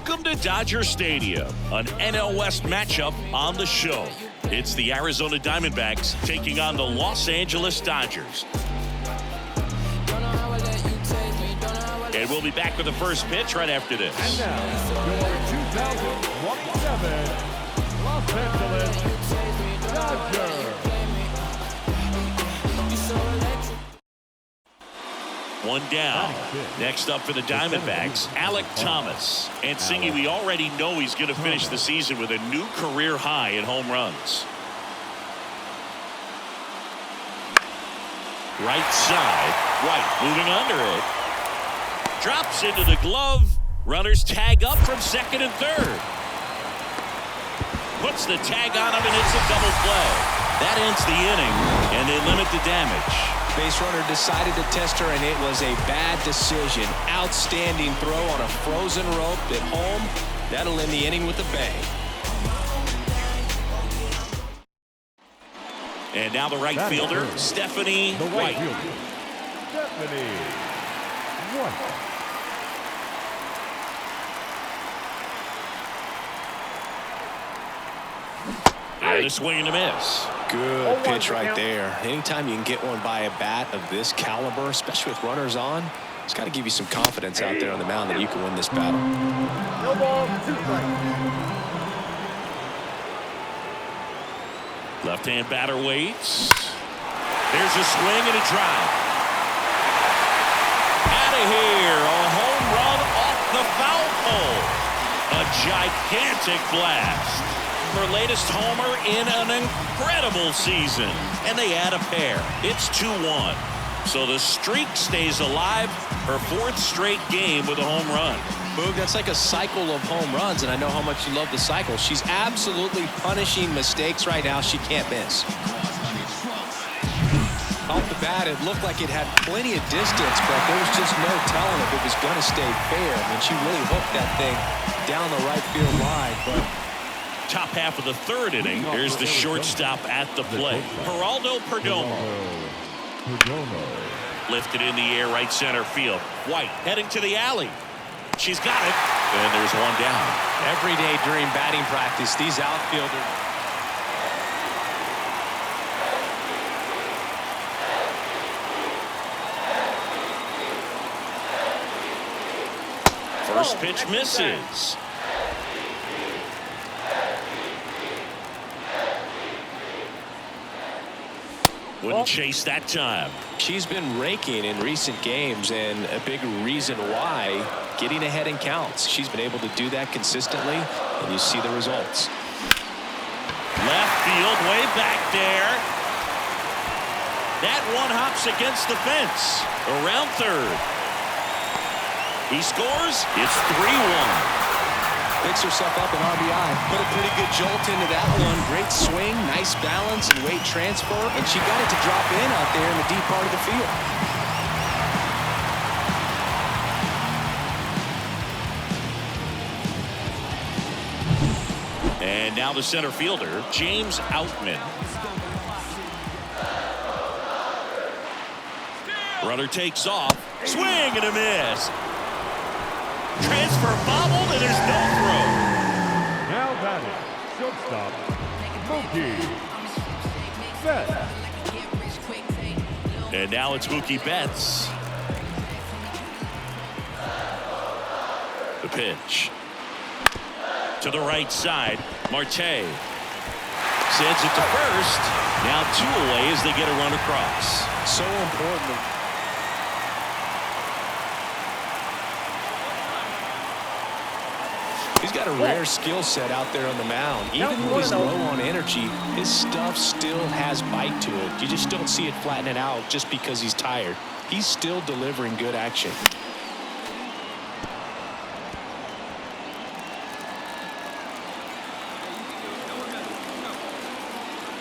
Welcome to Dodger Stadium, an NL West matchup on the show. It's the Arizona Diamondbacks taking on the Los Angeles Dodgers. And we'll be back with the first pitch right after this. And now, your 2027 Los Angeles Dodgers. One down. Next up for the Diamondbacks, Alek Thomas. And Singy, we already know he's going to finish the season with a new career high in home runs. Right side, White moving under it. Drops into the glove. Runners tag up from second and third. Puts the tag on him, and it's a double play. That ends the inning, and they limit the damage. Base runner decided to test her, and it was a bad decision. Outstanding throw on a frozen rope at home. That'll end the inning with a bang. And now the right fielder, Stephanie White. Stephanie White. And a swing and a miss. Good pitch right there. Anytime you can get one by a bat of this caliber, especially with runners on, it's got to give you some confidence out there on the mound that you can win this battle. No ball, 2 strikes. Left-hand batter waits. There's a swing and a drive. Out of here. A home run off the foul pole. A gigantic blast. Her latest homer in an incredible season. And they add a pair. It's 2-1. So the streak stays alive. Her 4th straight game with a home run. Boog, that's like a cycle of home runs, and I know how much you love the cycle. She's absolutely punishing mistakes right now she can't miss. Off the bat, it looked like it had plenty of distance, but there was just no telling if it was going to stay fair. I mean, she really hooked that thing down the right field line, but top half of the 3rd inning. Here's the shortstop at the plate. Geraldo Perdomo. Lifted in the air, right center field. White heading to the alley. She's got it. And there's one down. Every day during batting practice, these outfielders. First pitch misses. Wouldn't chase that time. She's been raking in recent games, and a big reason why, getting ahead in counts. She's been able to do that consistently, and you see the results. Left field, way back there. That one hops against the fence. Around third. He scores. It's 3-1. Picks herself up an RBI. Put a pretty good jolt into that one. Great swing, nice balance and weight transfer, and she got it to drop in out there in the deep part of the field. And now the center fielder, James Outman. Runner takes off. Swing and a miss. Transfer bobbled, and there's no throw. Now batting, shortstop, Mookie Betts. And now it's Mookie Betts. The pitch. To the right side, Marte. Sends it to first. Now 2 away as they get a run across. So important. He's got a rare skill set out there on the mound. Even when he's low on energy, his stuff still has bite to it. You just don't see it flattening out just because he's tired. He's still delivering good action.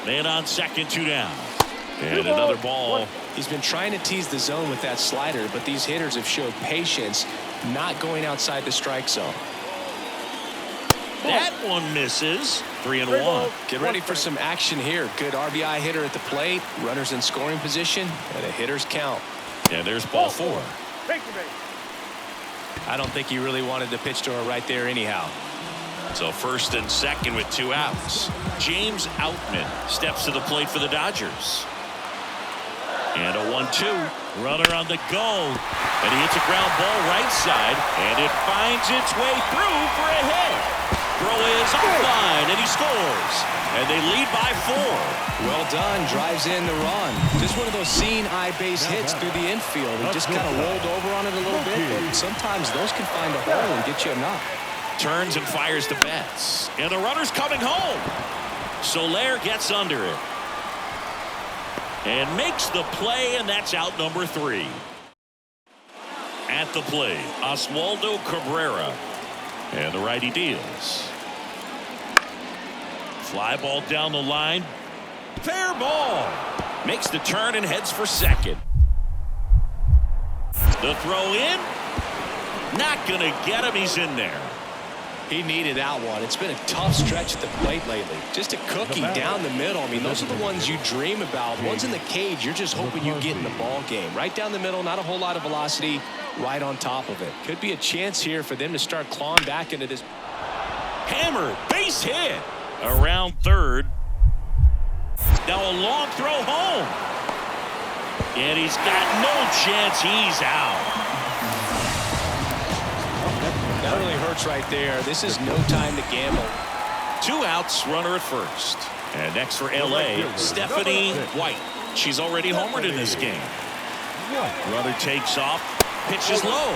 Man on second, 2 down. And another ball. He's been trying to tease the zone with that slider, but these hitters have showed patience, not going outside the strike zone. That one misses. 3-1. Get ready for some action here. Good RBI hitter at the plate. Runners in scoring position. And a hitter's count. And there's ball 4. I don't think he really wanted to pitch to her right there anyhow. So first and second with 2 outs. James Outman steps to the plate for the Dodgers. And a 1-2. Runner on the go. And he hits a ground ball right side. And it finds its way through for a hit. Throw is offline, and he scores. And they lead by 4. Well done. Drives in the run. Just one of those seeing eye base hits through the infield. He just kind of rolled over on it a little bit. But sometimes those can find a hole and get you a knock. Turns and fires to Betts. And the runner's coming home. Soler gets under it. And makes the play, and that's out number 3. At the plate, Oswaldo Cabrera. And the righty deals. Fly ball down the line. Fair ball. Makes the turn and heads for second. The throw in. Not going to get him. He's in there. He needed that one. It's been a tough stretch at the plate lately. Just a cookie down the middle. I mean, those are the ones you dream about. Ones in the cage, you're just hoping you get in the ball game. Right down the middle, not a whole lot of velocity, right on top of it. Could be a chance here for them to start clawing back into this. Hammered, base hit. Around third. Now a long throw home. And he's got no chance. He's out. That really hurts right there. This is no time to gamble. 2 outs, runner at first. And next for LA, Stephanie White. She's already homered in this game. Runner takes off, pitches low.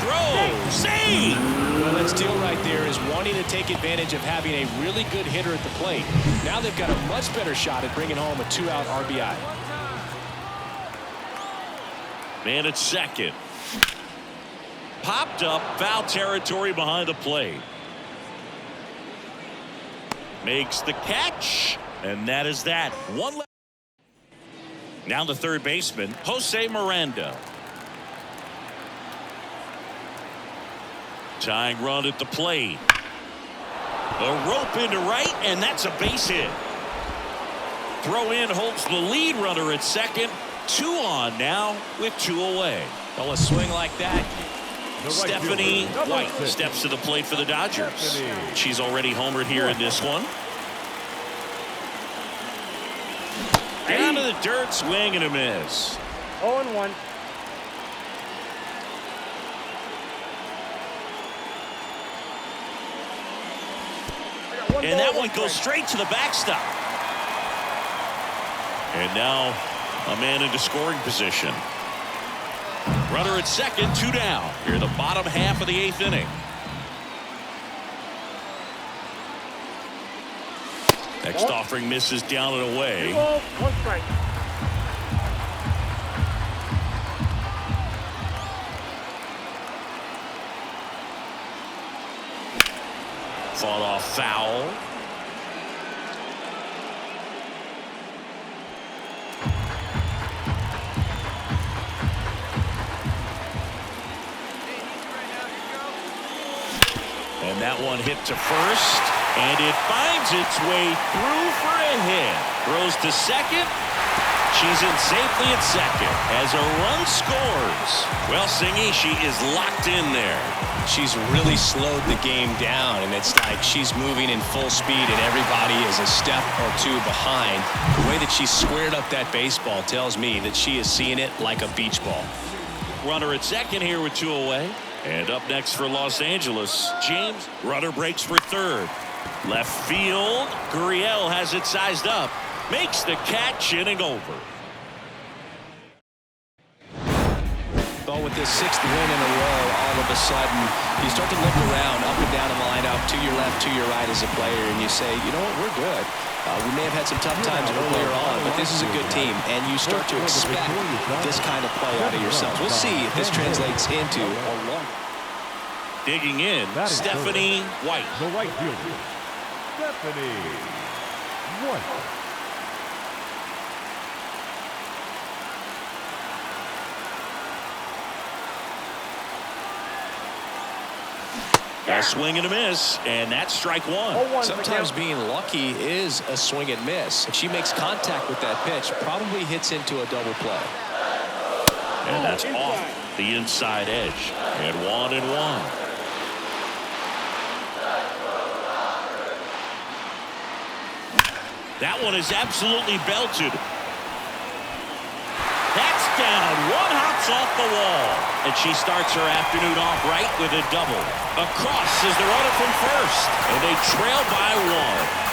Throw, save! Well, that steal right there is wanting to take advantage of having a really good hitter at the plate. Now they've got a much better shot at bringing home a 2-out RBI. Man at second. Popped up, foul territory behind the plate. Makes the catch, and that is that. One left. Now the third baseman, Jose Miranda. Tying run at the plate. A rope into right, and that's a base hit. Throw in holds the lead runner at second. 2 on now with 2 away. Well, a swing like that. Stephanie White steps to the plate for the Dodgers. She's already homered here in this one. Down to the dirt, swing and a miss. 0-1. And that one goes straight to the backstop. And now a man into scoring position. Runner at second, 2 down. Here in the bottom half of the 8th inning. Next offering misses down and away. 1 strike. Fought off foul. And that one hit to first, and it finds its way through for a hit. Throws to second. She's in safely at second as a run scores. Well, Singy, she is locked in there. She's really slowed the game down, and it's like she's moving in full speed, and everybody is a step or 2 behind. The way that she squared up that baseball tells me that she is seeing it like a beach ball. Runner at second here with 2 away. And up next for Los Angeles, James. Runner breaks for third. Left field. Gurriel has it sized up. Makes the catch, inning over. Well, with this 6th win in a row, all of a sudden, you start to look around, up and down the lineup, to your left, to your right as a player, and you say, you know what, we're good. We may have had some tough times earlier on, but this is a good team, and you start to expect this kind of play out of yourselves. We'll see if this translates into a long. Digging in, Stephanie White. The right fielder, Stephanie White. A swing and a miss, and that's strike 1. Sometimes being lucky is a swing and miss. If she makes contact with that pitch, probably hits into a double play. And that's off. the inside edge. And 1-1. That one is absolutely belted. That's down. One hops off the wall. And she starts her afternoon off right with a double. Across is the runner from first. And they trail by 1.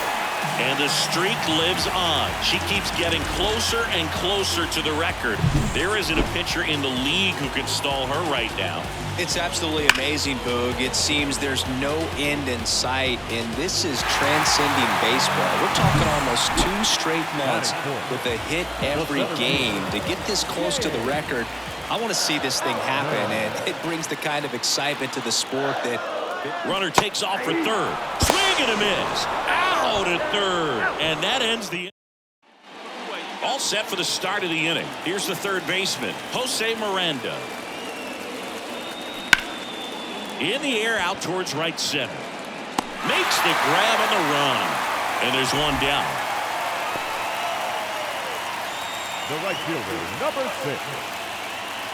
And the streak lives on. She keeps getting closer and closer to the record. There isn't a pitcher in the league who can stall her right now. It's absolutely amazing, Boog. It seems there's no end in sight, and this is transcending baseball. We're talking almost 2 straight months with a hit every game. To get this close to the record, I want to see this thing happen, and it brings the kind of excitement to the sport that... Runner takes off for third. Swing and a miss. Out at third. And that ends the... All set for the start of the inning. Here's the third baseman, Jose Miranda. In the air out towards right center. Makes the grab on the run. And there's one down. The right fielder, number 6,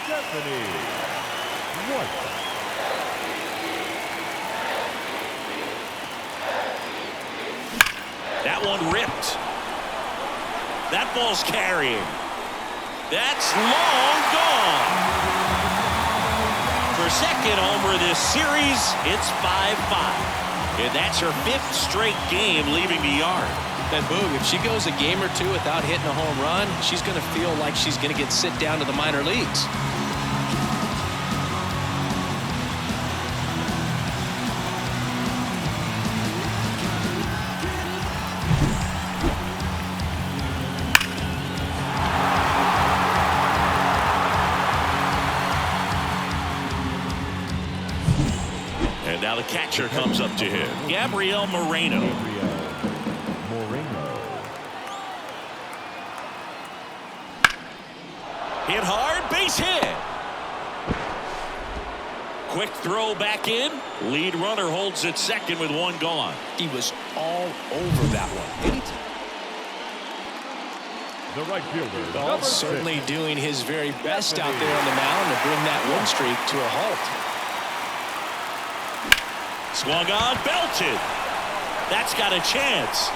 Stephanie White. That one ripped. That ball's carrying. That's long gone. For second homer this series, it's 5-5. And that's her 5th straight game leaving the yard. And Boog, if she goes a game or two without hitting a home run, she's going to feel like she's going to get sent down to the minor leagues. And now the catcher comes up to him, Gabriel Moreno. Hit hard, base hit. Quick throw back in. Lead runner holds at second with 1 gone. He was all over that one. The right fielder, Ball certainly doing his very best out there on the mound to bring that win streak to a halt. Swung on, belted. That's got a chance.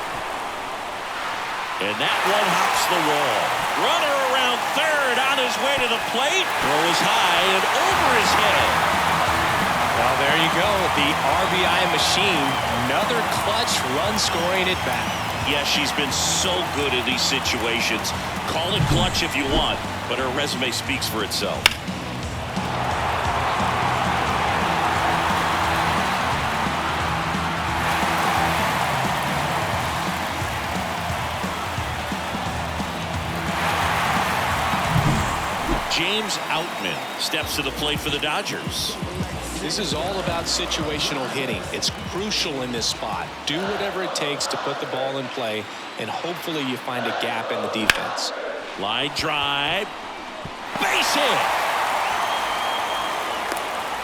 And that one hops the wall. Runner around third on his way to the plate. Throws high and over his head. Well, there you go. The RBI machine. Another clutch run scoring at bat. Yeah, she's been so good in these situations. Call it clutch if you want, but her resume speaks for itself. James Outman steps to the plate for the Dodgers. This is all about situational hitting. It's crucial in this spot. Do whatever it takes to put the ball in play, and hopefully you find a gap in the defense. Line drive. Base hit.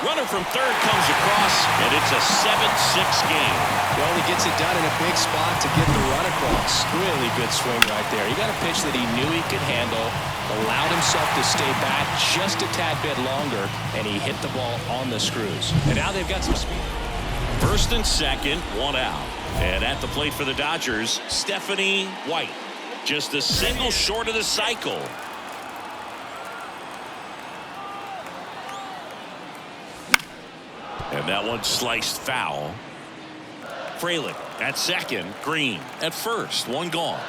Runner from third comes across, and it's a 7-6 game. Well, he gets it done in a big spot to get the run across. Really good swing right there. He got a pitch that he knew he could handle, allowed himself to stay back just a tad bit longer, and he hit the ball on the screws. And now they've got some speed. First and second, 1 out. And at the plate for the Dodgers, Stephanie White. Just a single short of the cycle. And that one sliced foul. Frelick at second, Green at first, 1 gone.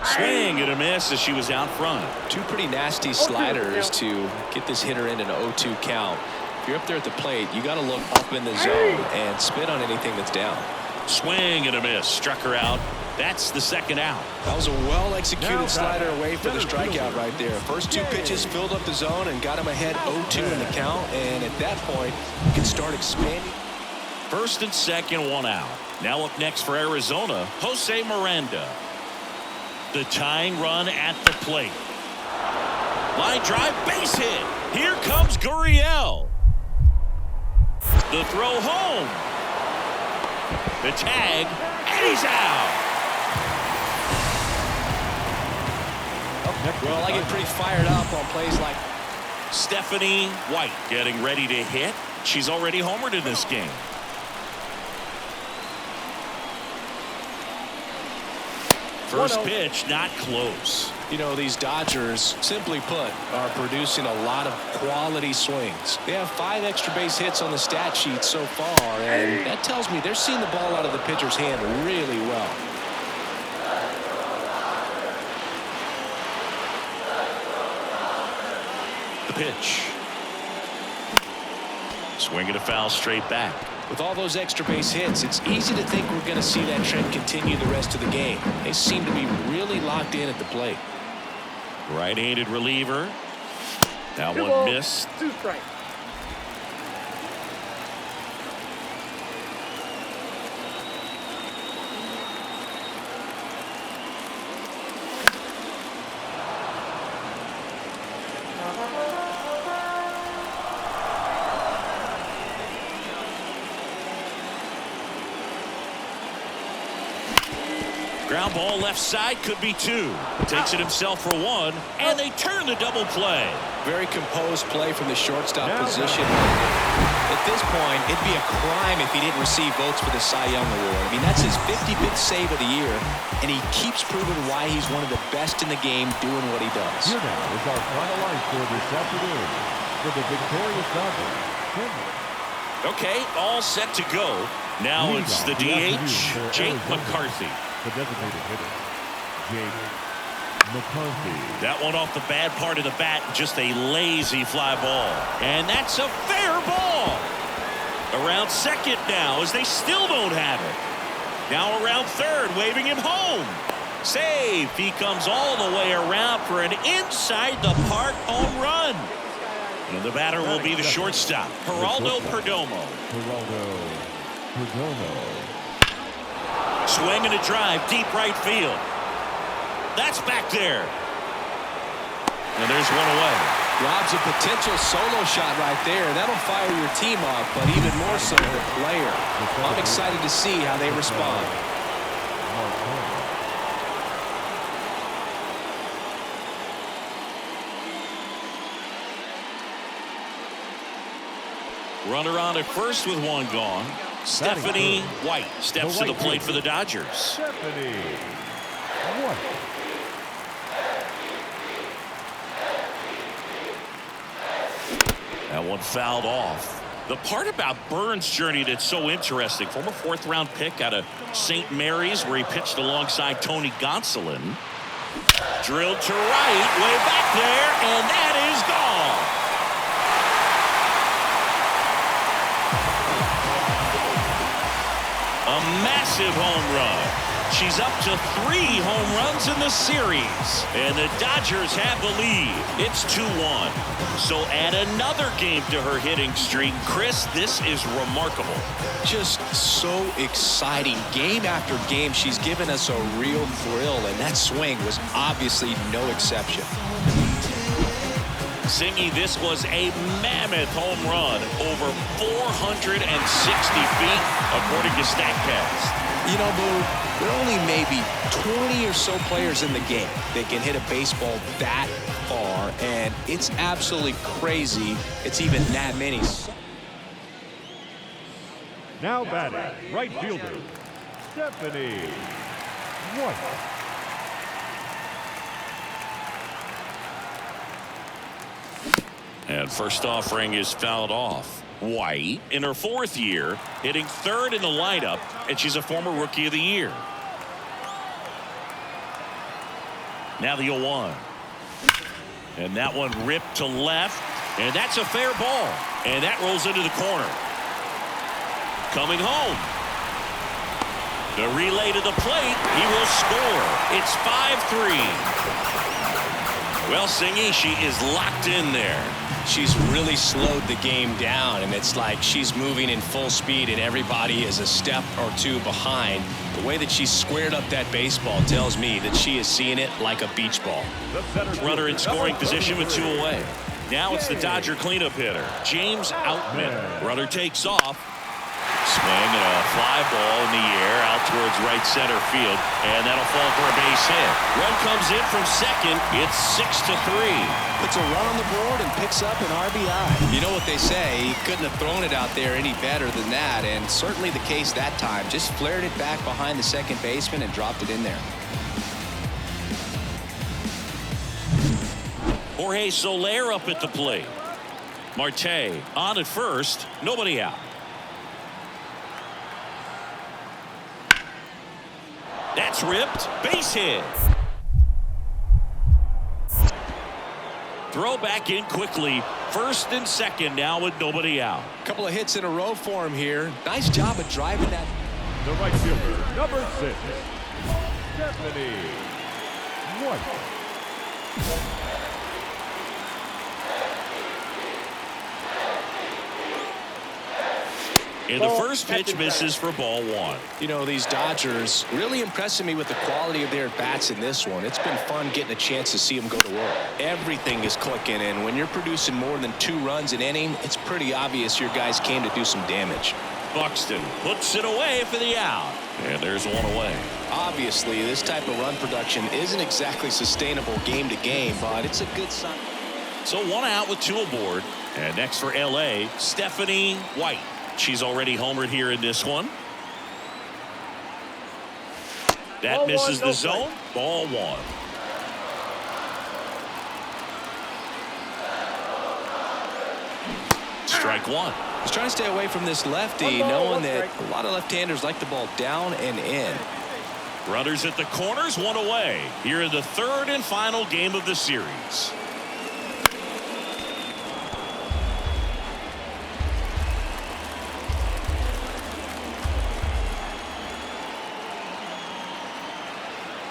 Swing and a miss as she was out front. 2 pretty nasty sliders to get this hitter in an 0-2 count. If you're up there at the plate, you got to look up in the zone and spit on anything that's down. Swing and a miss, struck her out. That's the second out. That was a well-executed slider away for the strikeout right there. First 2 pitches filled up the zone and got him ahead 0-2 in the count. And at that point, you can start expanding. First and second, 1 out. Now up next for Arizona, Jose Miranda. The tying run at the plate. Line drive, base hit. Here comes Gurriel. The throw home. The tag, and he's out. Well, I get pretty fired up on plays like Stephanie White getting ready to hit. She's already homered in this game. First pitch, not close. You know, these Dodgers, simply put, are producing a lot of quality swings. They have 5 extra base hits on the stat sheet so far, and that tells me they're seeing the ball out of the pitcher's hand really well. The pitch. Swing and a foul straight back. With all those extra base hits, it's easy to think we're going to see that trend continue the rest of the game. They seem to be really locked in at the plate. Right-handed reliever. That one missed. 2 strikes. Ground ball left side, could be 2. Takes it himself for 1, and they turn the double play. Very composed play from the shortstop position. At this point, it'd be a crime if he didn't receive votes for the Cy Young Award. I mean, that's his 55th save of the year, and he keeps proving why he's one of the best in the game doing what he does. Here now is our final line score this afternoon for the victorious Dodgers. Okay, all set to go. Now it's the DH, Jake McCarthy. The designated hitter, Jake McCarthy. That one off the bad part of the bat, just a lazy fly ball. And that's a fair ball. Around second now, as they still don't have it. Now around third, waving him home. Save. He comes all the way around for an inside the park home run. And the batter will be the shortstop, Geraldo Perdomo. Swing and a drive, deep right field. That's back there. And there's one away. Robs a potential solo shot right there. That'll fire your team off, but even more so the player. I'm excited to see how they respond. Runner on at first with 1 gone. Stephanie White steps to the plate for the Dodgers. Stephanie White. That one fouled off. The part about Burns' journey that's so interesting, former 4th-round pick out of St. Mary's, where he pitched alongside Tony Gonsolin. Drilled to right, way back there, and that is gone. A massive home run. She's up to 3 home runs in the series. And the Dodgers have the lead. It's 2-1. So add another game to her hitting streak. Chris, this is remarkable. Just so exciting. Game after game, she's given us a real thrill, and that swing was obviously no exception. Singy, this was a mammoth home run, over 460 feet, according to StatCast. You know, Boo, there are only maybe 20 or so players in the game that can hit a baseball that far, and it's absolutely crazy it's even that many. Now batting, right fielder, Stephanie White. And first offering is fouled off. White, in her 4th year, hitting 3rd in the lineup, and she's a former Rookie of the Year. Now the 0-1. And that one ripped to left, and that's a fair ball. And that rolls into the corner. Coming home. The relay to the plate, he will score. It's 5-3. Well, Singy, she is locked in there. She's really slowed the game down, and it's like she's moving in full speed and everybody is a step or 2 behind. The way that she squared up that baseball tells me that she is seeing it like a beach ball. Runner in scoring position with 2 away. Now it's the Dodger cleanup hitter, James Outman. Runner takes off. swing and a fly ball in the air out towards right center field, and that'll fall for a base hit. Run comes in from second. It's 6-3. Puts a run on the board and picks up an RBI. You know what they say, he couldn't have thrown it out there any better than that, and certainly the case that time. Just flared it back behind the second baseman and dropped it in there. Jorge Soler up at the plate. Marte on at first, nobody out. That's ripped, base hit. Throw back in quickly, first and second now with nobody out. Couple of hits in a row for him here. Nice job of driving that. The right fielder, number 6, Stephanie White. And the first pitch misses for ball 1. You know, these Dodgers really impressing me with the quality of their bats in this one. It's been fun getting a chance to see them go to work. Everything is clicking, and when you're producing more than 2 runs an inning, it's pretty obvious your guys came to do some damage. Buxton puts it away for the out. And there's one away. Obviously, this type of run production isn't exactly sustainable game to game, but it's a good sign. So 1 out with 2 aboard. And next for L.A., Stephanie White. She's already homered here in this one. That Ball misses one, the zone. Ball 1. Strike 1. He's trying to stay away from this lefty, knowing that a lot of left-handers like the ball down and in. Runners at the corners, 1 away. Here in the 3rd and final game of the series.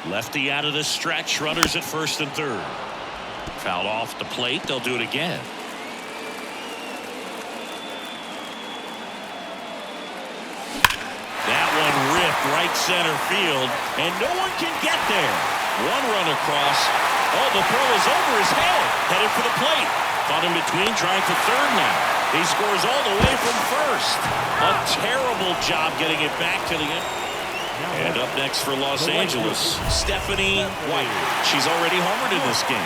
Lefty out of the stretch, runners at first and third. Fouled off the plate, they'll do it again. That one ripped right center field, and no one can get there. 1 run across. Oh, the throw is over his head, headed for the plate. Caught in between, trying for third now. He scores all the way from first. A terrible job getting it back to the end. And up next for Los Angeles, Stephanie White. She's already homered in this game.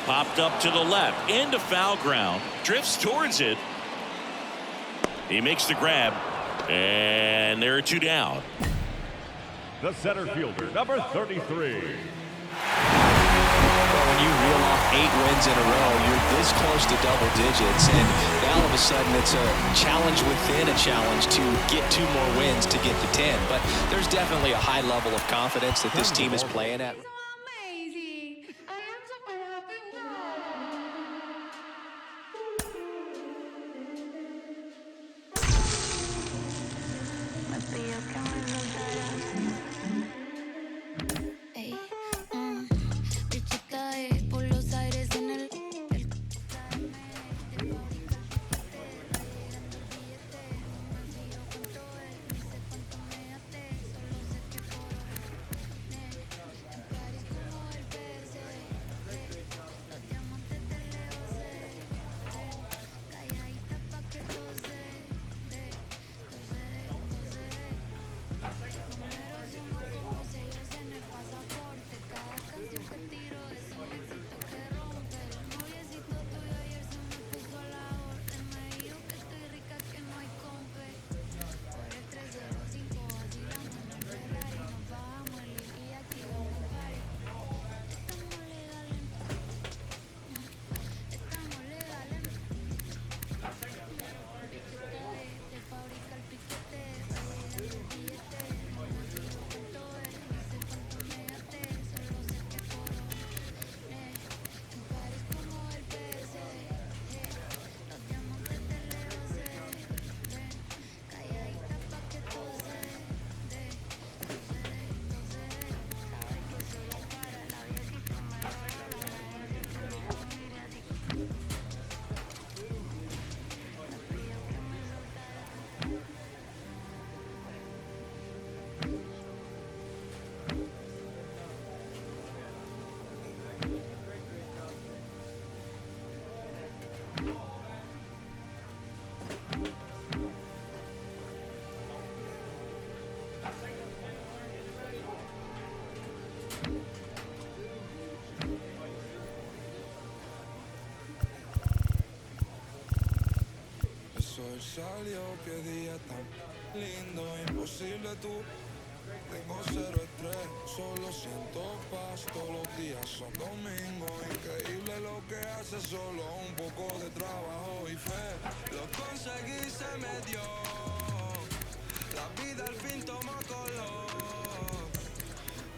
Popped up to the left, into foul ground, drifts towards it. He makes the grab, and there are 2 down. The center fielder, number 33. When you reel off 8 wins in a row, you're this close to double digits, and now all of a sudden it's a challenge within a challenge to get 2 more wins to get to 10. But there's definitely a high level of confidence that this team is playing at. salió, qué día tan lindo, imposible tú. Tengo cero estrés, solo siento paz, todos los días son domingo. Increíble lo que hace, solo un poco de trabajo y fe. Lo conseguí, se me dio, la vida al fin tomó color.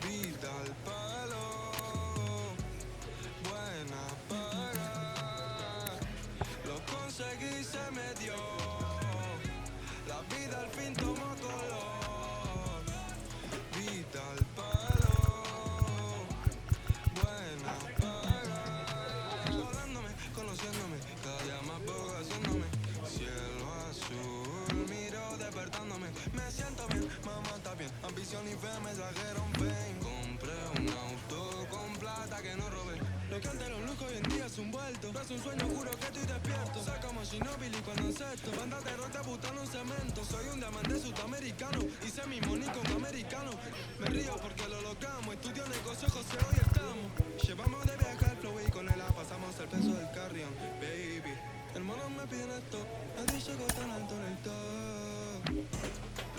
Vida al palo, buena paga. Lo conseguí, se me dio, la vida al fin tomó color. Vida al palo, buena paga. Volándome, conociéndome, cada día más poco haciéndome. Cielo azul, miro despertándome. Me siento bien, mamá está bien. Ambición y fe me trajeron fame. Compré un auto con plata que no robé. Lo que antes era un lujo hoy en día es un vuelto. No es un sueño, juro que estoy despierto. Soy como Ginóbili cuando encesto. Banda de rock debutando en cemento. Soy un diamante sudamericano. Hice mi money con americano. Me río porque lo logramos. Estudio negocio, José, hoy estamos. Llevamos de viaje al flow y con él pasamos el peso del carrión. Baby, hermanos me piden esto. Nadie llegó tan alto en el top.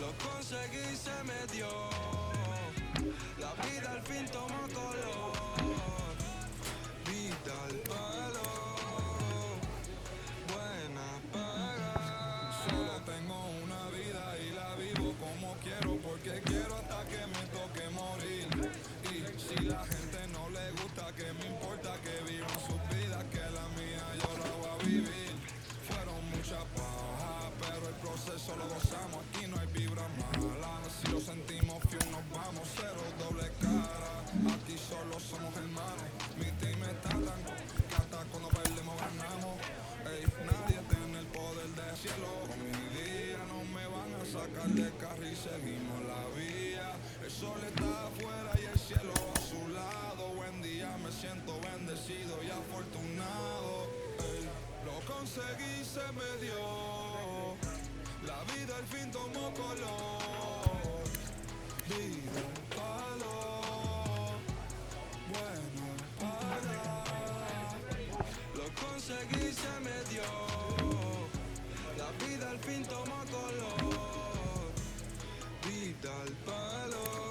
Lo conseguí, se me dio. La vida al fin tomó color. Vida al palo, buena paga. Solo tengo una vida y la vivo como quiero, porque quiero hasta que me toque morir. Y si la gente no le gusta, que me importa que vivan sus vidas, que la mía yo la voy a vivir. Fueron muchas bajas, pero el proceso lo gozamos. Aquí no hay vibra mala, si lo sentimos fiel nos vamos. Cero doble cara, aquí solo somos hermanos. Mi team está tan que hasta cuando perdemos ganamos. Ey, nadie tiene el poder del cielo. Con mi día no me van a sacar de carril, seguimos la vía. El sol está afuera y el cielo a su lado. Buen día, me siento bendecido y afortunado. Ey, lo conseguí, se me dio. La vida al fin tomó color. Vida al palo, buena paga. Lo conseguí, se me dio. La vida al fin tomó color. Vida al palo.